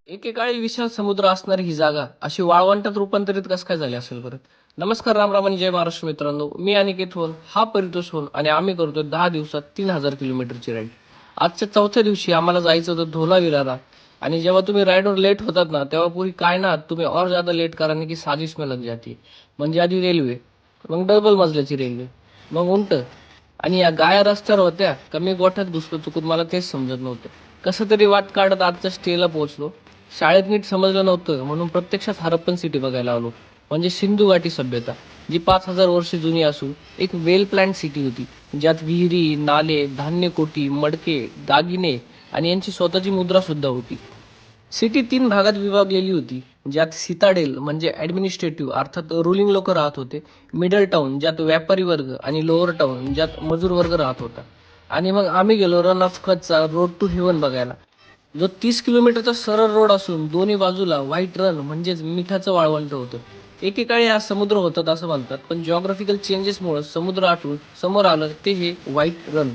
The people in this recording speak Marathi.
एकेकाळी विशाल समुद्र असणारी ही जागा अशी वाळवंटात रूपांतरित कसं काय झाली असेल बरं? नमस्कार, राम आणि जय महाराष्ट्र मित्रांनो. मी अनिकेत होन, हा परितोष होन आणि आम्ही करतोय 10 दिवसात 3000 किलोमीटरची राईड. आजच्या चौथ्या दिवशी आम्हाला जायचं होतं धोला विरारला. आणि जेव्हा तुम्ही राईडवर लेट होतात ना, तेव्हा पुरी कायनात तुम्ही और ज्यादा लेट कराने की साजिश में लग जाती. म्हणजे आधी रेल्वे, मग डबल मजल्याची रेल्वे, मग उंट, आणि या गाया रस्त्यावर होत्या कमी गोठ्यात घुसलो चुकून मला तेच समजत नव्हतं. कसं तरी वाट काढत आजच्या स्टेला पोहोचलो. शाळेत नीट समजलं नव्हतं म्हणून प्रत्यक्षात हरप्पन सिटी बघायला आलो. म्हणजे सिंधू घाटी सभ्यता, जी 5000 वर्षे जुनी असून एक वेल प्लॅन्ड सिटी होती, ज्यात विहिरी, नाले, धान्य कोठी, मडके, दागिने आणि यांची स्वतःची मुद्रा सुद्धा होती. सिटी 3 भागात विभागलेली होती, ज्यात सिताडेल म्हणजे ऍडमिनिस्ट्रेटिव्ह अर्थात रुलिंग लोक राहत होते, मिडल टाउन ज्यात व्यापारी वर्ग आणि लोअर टाउन ज्यात मजूर वर्ग राहत होता. आणि मग आम्ही गेलो Rann of Kutch road to heaven बघायला, जो 30 किलोमीटरचा सरळ रोड असून दोन्ही बाजूला व्हाईट रन म्हणजेच मिठाचं वाळवंट होतं. एकेकाळी हा समुद्र होतात असं म्हणतात, पण जिओग्राफिकल चेंजेसमुळे समुद्र आटून समोर आलं ते हे व्हाईट रन.